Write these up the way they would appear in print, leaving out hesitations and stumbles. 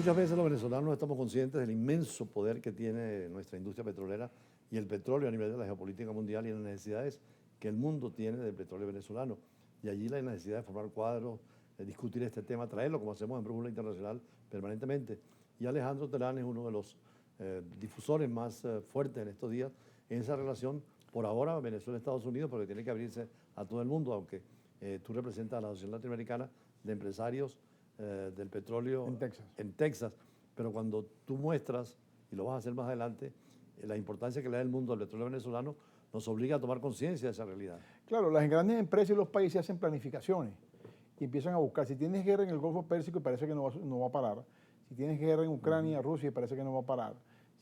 muchas veces los venezolanos no estamos conscientes del inmenso poder que tiene nuestra industria petrolera y el petróleo a nivel de la geopolítica mundial y las necesidades que el mundo tiene del petróleo venezolano. Y allí la necesidad de formar cuadros, de discutir este tema, traerlo como hacemos en Brújula Internacional permanentemente. Y Alejandro Terán es uno de los difusores más fuertes en estos días en esa relación, por ahora Venezuela-Estados Unidos, porque tiene que abrirse a todo el mundo, aunque tú representas a la Asociación Latinoamericana de Empresarios del Petróleo en Texas. Pero cuando tú muestras, y lo vas a hacer más adelante, la importancia que le da el mundo al petróleo venezolano, nos obliga a tomar conciencia de esa realidad. Claro, las grandes empresas y los países hacen planificaciones y empiezan a buscar. Si tienes guerra en el Golfo Pérsico, parece que no va a parar. Si tienes guerra en Ucrania, Rusia, parece que no va a parar.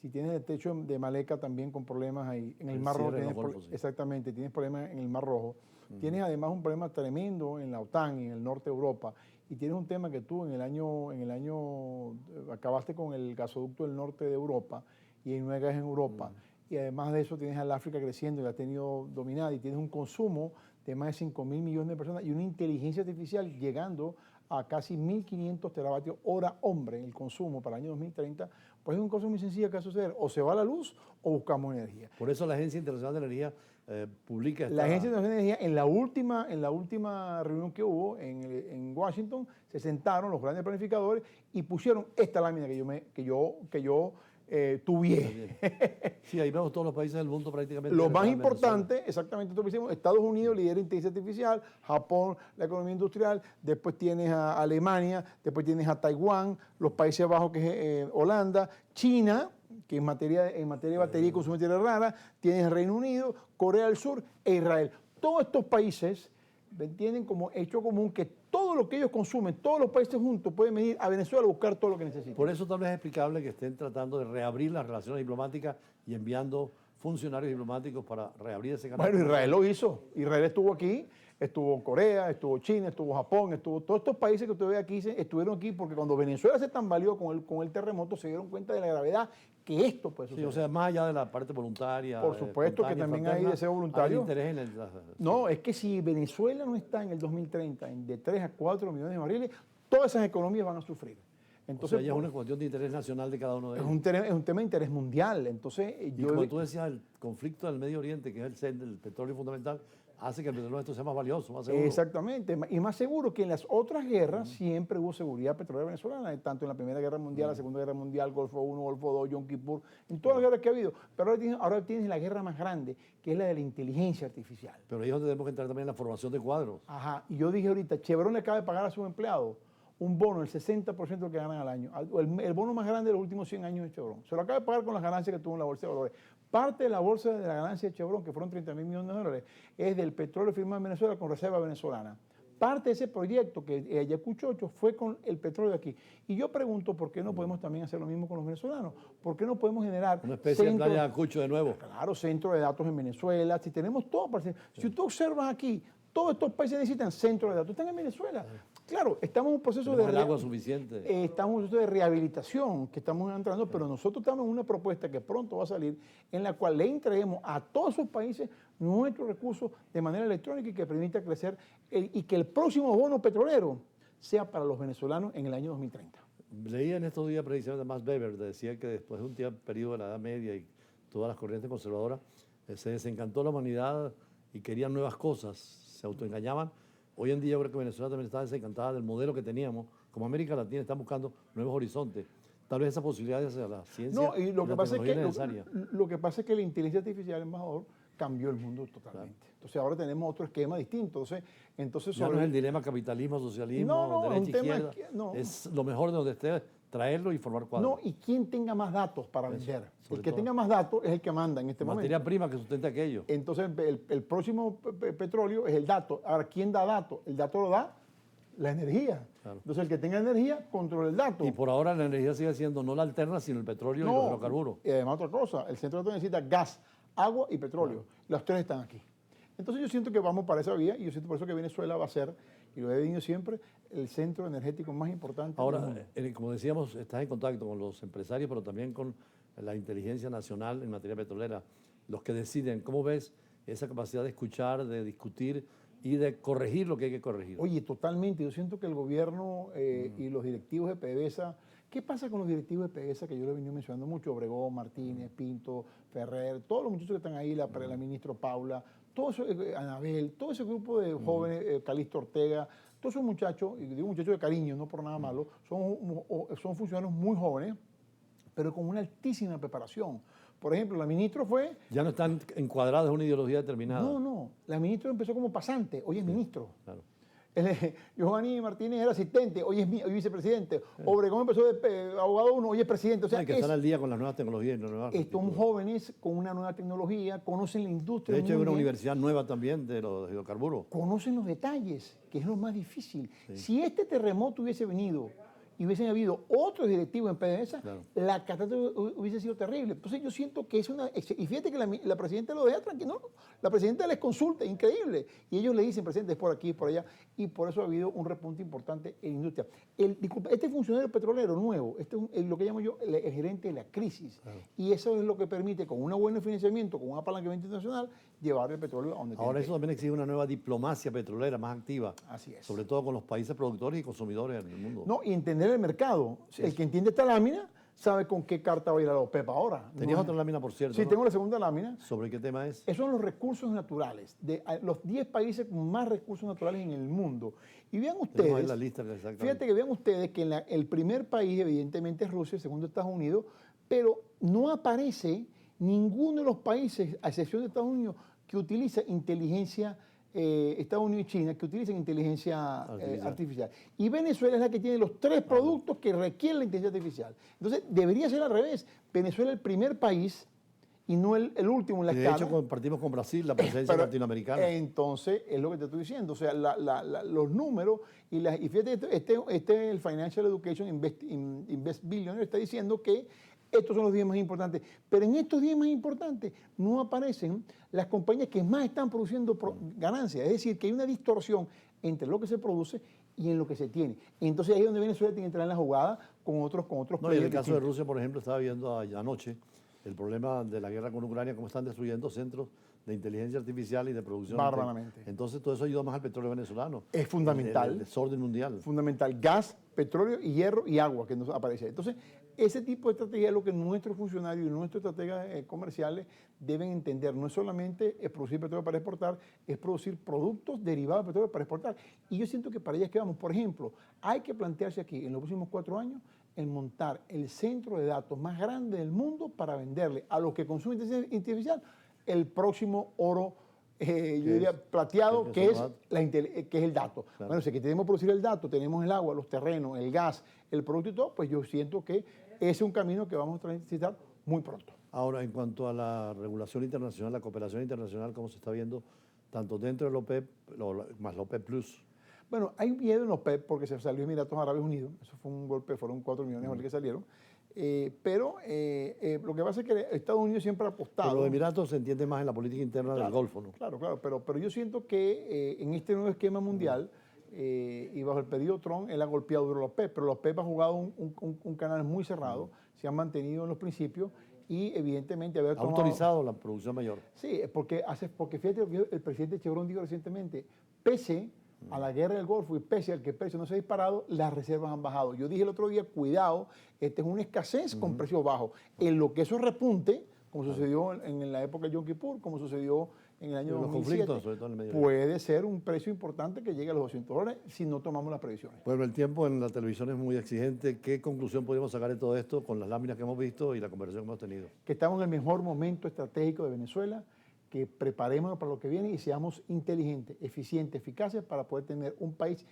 Si tienes el techo de Maleca también con problemas ahí, en el Mar Rojo, exactamente, tienes problemas en el Mar Rojo. Tienes además un problema tremendo en la OTAN, en el norte de Europa, y tienes un tema que tú en el año acabaste con el gasoducto del norte de Europa y no hay gas en Europa. Y además de eso tienes al África creciendo y la has tenido dominada y tienes un consumo de más de 5.000 millones de personas y una inteligencia artificial llegando a casi 1.500 teravatios hora hombre en el consumo para el año 2030, pues es una cosa muy sencilla que va a suceder. O se va la luz o buscamos energía. Por eso la Agencia Internacional de Energía publica esta... La Agencia Internacional de Energía, en la última reunión que hubo en Washington, se sentaron los grandes planificadores y pusieron esta lámina que yo tuviera. Sí, ahí vemos todos los países del mundo prácticamente. Lo más importante, exactamente, esto que hicimos, Estados Unidos lidera inteligencia artificial, Japón la economía industrial, después tienes a Alemania, después tienes a Taiwán, los Países Bajos que es Holanda, China, que en materia de batería y consumo de tierra rara, tienes Reino Unido, Corea del Sur e Israel. Todos estos países tienen como hecho común que todo lo que ellos consumen, todos los países juntos pueden venir a Venezuela a buscar todo lo que necesitan. Por eso tal vez es explicable que estén tratando de reabrir las relaciones diplomáticas y enviando funcionarios diplomáticos para reabrir ese canal. Bueno, Israel lo hizo. Israel estuvo aquí, estuvo Corea, estuvo China, estuvo Japón, todos estos países que usted ve aquí estuvieron aquí porque cuando Venezuela se tambaleó con el terremoto se dieron cuenta de la gravedad que esto puede suceder. Sí, o sea, más allá de la parte voluntaria. Por supuesto que también hay deseo voluntario. Hay interés en el... No, es que si Venezuela no está en el 2030 de 3 a 4 millones de barriles, todas esas economías van a sufrir. Entonces, o sea, ya es una cuestión de interés nacional de cada uno de ellos. Es un tema de interés mundial. Entonces, y como tú decías, el conflicto del Medio Oriente, que es el del petróleo fundamental, hace que el petróleo nuestro sea más valioso, más seguro. Exactamente, y más seguro que en las otras guerras siempre hubo seguridad petrolera venezolana, tanto en la Primera Guerra Mundial, la Segunda Guerra Mundial, Golfo I, Golfo II, Yom Kippur, en todas las guerras que ha habido. Pero ahora tienes la guerra más grande, que es la de la inteligencia artificial. Pero ahí es donde tenemos que entrar también en la formación de cuadros. Ajá, y yo dije ahorita, Chevron le acaba de pagar a sus empleados un bono, el 60% de lo que ganan al año. El bono más grande de los últimos 100 años de Chevron. Se lo acaba de pagar con las ganancias que tuvo en la bolsa de valores. Parte de la bolsa de la ganancia de Chevron, que fueron 30.000 millones de dólares, es del petróleo firmado en Venezuela con reserva venezolana. Parte de ese proyecto que Ayacucho 8 fue con el petróleo de aquí. Y yo pregunto, ¿por qué no podemos también hacer lo mismo con los venezolanos? ¿Por qué no podemos generar una especie de Ayacucho de nuevo? Claro, centro de datos en Venezuela. Si tenemos todo para hacer. Si tú observas aquí, todos estos países necesitan centros de datos. Están en Venezuela. Claro, estamos en un proceso de agua suficiente. Estamos en un proceso de rehabilitación que estamos entrando, pero nosotros estamos en una propuesta que pronto va a salir, en la cual le entreguemos a todos esos países nuestros recursos de manera electrónica y que permita crecer y que el próximo bono petrolero sea para los venezolanos en el año 2030. Leía en estos días precisamente Max Weber, decía que después de un periodo de la Edad Media y todas las corrientes conservadoras, se desencantó la humanidad y querían nuevas cosas, se autoengañaban. Hoy en día yo creo que Venezuela también está desencantada del modelo que teníamos. Como América Latina están buscando nuevos horizontes. Tal vez esa posibilidad de hacer la ciencia y lo que pasa necesaria. Lo que pasa es que la inteligencia artificial, embajador, cambió el mundo totalmente. Claro. Entonces ahora tenemos otro esquema distinto. Entonces ya no es el dilema capitalismo, socialismo, derecha, izquierda. Es lo mejor de donde esté, traerlo y formar cuadros. No, y quien tenga más datos para vender. El que tenga más datos es el que manda en este momento. Materia prima que sustente aquello. Entonces el próximo petróleo es el dato. Ahora, ¿quién da datos? El dato lo da la energía. Claro. Entonces el que tenga energía controla el dato. Y por ahora la energía sigue siendo no la alterna, sino el petróleo y los hidrocarburos. Y además otra cosa, el centro de datos necesita gas, agua y petróleo. Los tres están aquí. Entonces yo siento que vamos para esa vía y yo siento por eso que Venezuela va a ser, y lo he dicho siempre, el centro energético más importante. Ahora, como decíamos, estás en contacto con los empresarios, pero también con la inteligencia nacional en materia petrolera, los que deciden. ¿Cómo ves esa capacidad de escuchar, de discutir y de corregir lo que hay que corregir? Oye, totalmente. Yo siento que el gobierno y los directivos de PDVSA, ¿Qué pasa con los directivos de PDVSA que yo lo he venido mencionando mucho? Obregón, Martínez, Pinto, Ferrer, todos los muchachos que están ahí, la ministra Paula, todo eso, Anabel, todo ese grupo de jóvenes, Calixto Ortega, todos esos muchachos, y digo muchachos de cariño, no por nada malo, son funcionarios muy jóvenes, pero con una altísima preparación. Por ejemplo, la ministra fue... Ya no están encuadrados en una ideología determinada. No, la ministra empezó como pasante, hoy es ministro. Claro. Giovanni Martínez era asistente, hoy es vicepresidente. Obregón empezó de abogado 1, hoy es presidente. O sea, hay que estar al día con las nuevas tecnologías. Estos jóvenes con una nueva tecnología conocen la industria. De hecho, hay una universidad nueva también de los hidrocarburos. Conocen los detalles, que es lo más difícil. Sí. Si este terremoto hubiese venido y hubiesen habido otros directivos en PDVSA, claro, la catástrofe hubiese sido terrible. Entonces yo siento que es una... Y fíjate que la presidenta lo deja tranquilo. No, la presidenta les consulta, increíble. Y ellos le dicen, presidente, es por aquí, es por allá. Y por eso ha habido un repunte importante en la industria. Disculpa, este funcionario petrolero nuevo, este es lo que llamo yo el gerente de la crisis. Claro. Y eso es lo que permite, con un buen financiamiento, con un apalancamiento internacional, llevar el petróleo a donde Ahora eso también exige una nueva diplomacia petrolera más activa. Así es. Sobre todo con los países productores y consumidores en el mundo. No, y entender el mercado. El que entiende esta lámina sabe con qué carta va a ir a la OPEP ahora. ¿Tenías otra lámina, por cierto? Sí, ¿no? Tengo la segunda lámina. ¿Sobre qué tema es? Esos son los recursos naturales, de los 10 países con más recursos naturales en el mundo. Y vean ustedes, en la lista, fíjate que vean ustedes que el primer país evidentemente es Rusia, el segundo Estados Unidos, pero no aparece ninguno de los países, a excepción de Estados Unidos, que utiliza inteligencia, Estados Unidos y China, que utilizan inteligencia artificial. Y Venezuela es la que tiene los 3 productos que requieren la inteligencia artificial. Entonces, debería ser al revés. Venezuela es el primer país y no el último en la escala. De hecho, compartimos con Brasil la presencia latinoamericana. Entonces, es lo que te estoy diciendo. O sea, los números, y fíjate, el Financial Education Invest Billionaire está diciendo que estos son los 10 más importantes. Pero en estos 10 más importantes no aparecen las compañías que más están produciendo ganancias. Es decir, que hay una distorsión entre lo que se produce y en lo que se tiene. Entonces ahí es donde Venezuela tiene que entrar en la jugada con otros no, y en el caso de Rusia, por ejemplo, estaba viendo anoche el problema de la guerra con Ucrania, cómo están destruyendo centros de inteligencia artificial y de producción. Bárbaramente. Entonces todo eso ayuda más al petróleo venezolano. Es fundamental. El desorden mundial. Fundamental. Gas, petróleo y hierro y agua que nos aparece. Entonces, ese tipo de estrategia es lo que nuestros funcionarios y nuestros estrategas comerciales deben entender. No es solamente producir petróleo para exportar, es producir productos derivados de petróleo para exportar. Y yo siento que para allá es que vamos. Por ejemplo, hay que plantearse aquí, en los próximos 4 años, el montar el centro de datos más grande del mundo para venderle a los que consumen inteligencia artificial el próximo oro, yo diría plateado, que es el dato. Claro. Bueno, si aquí tenemos que producir el dato, tenemos el agua, los terrenos, el gas, el producto y todo, pues yo siento que ese es un camino que vamos a transitar muy pronto. Ahora, en cuanto a la regulación internacional, la cooperación internacional, ¿cómo se está viendo tanto dentro del OPEP más la OPEP Plus? Bueno, hay miedo en OPEP porque se salió Emiratos Árabes Unidos, eso fue un golpe, fueron 4 millones de que salieron. Pero lo que pasa es que Estados Unidos siempre ha apostado... Pero los Emiratos se entiende más en la política interna del Golfo, ¿no? Claro, pero yo siento que en este nuevo esquema mundial y bajo el pedido Trump, él ha golpeado duro a los PEP, pero los PEP han jugado un canal muy cerrado, se han mantenido en los principios y evidentemente... Ha autorizado la producción mayor. Sí, porque fíjate lo que el presidente Chevron dijo recientemente, pese a la guerra del Golfo y pese al que el precio no se ha disparado, las reservas han bajado. Yo dije el otro día, cuidado, esta es una escasez con precios bajos. En lo que eso repunte, como sucedió en la época de Yom Kippur, como sucedió en el año 2007, sobre todo en el Medio puede ser un precio importante que llegue a los $200 si no tomamos las previsiones. Bueno, el tiempo en la televisión es muy exigente. ¿Qué conclusión podemos sacar de todo esto con las láminas que hemos visto y la conversación que hemos tenido? Que estamos en el mejor momento estratégico de Venezuela, que preparemos para lo que viene y seamos inteligentes, eficientes, eficaces para poder tener un país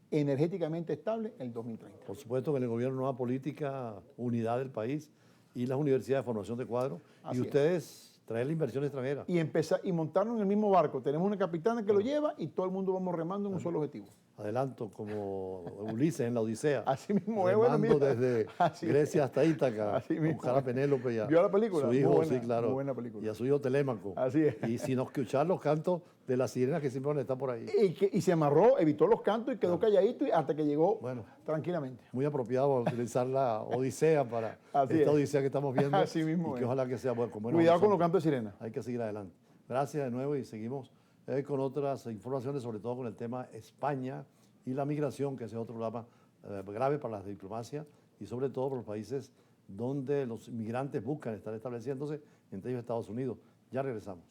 energéticamente estable en el 2030. Por supuesto que en el gobierno nueva política, unidad del país y las universidades de formación de cuadro. Así y ustedes traen la inversión extranjera. Y montarnos en el mismo barco. Tenemos una capitana que lo lleva y todo el mundo vamos remando en un solo objetivo. Adelanto, como Ulises en la Odisea. Así mismo es, remando desde Grecia hasta Ítaca. Así mismo. Buscar a Penélope ya. ¿Vio la película? Su hijo, muy buena, sí, claro. Muy buena película. Y a su hijo Telémaco. Así es. Y sin escuchar los cantos de las sirenas que siempre están por ahí. Y se amarró, evitó los cantos y quedó calladito hasta que llegó tranquilamente. Muy apropiado utilizar la Odisea para esta Odisea que estamos viendo. Así mismo y que ojalá que sea bueno. Cuidado con los cantos de sirena. Hay que seguir adelante. Gracias de nuevo y seguimos con otras informaciones, sobre todo con el tema España y la migración, que ese es otro problema grave para la diplomacia y sobre todo por los países donde los inmigrantes buscan estar estableciéndose, entre ellos Estados Unidos. Ya regresamos.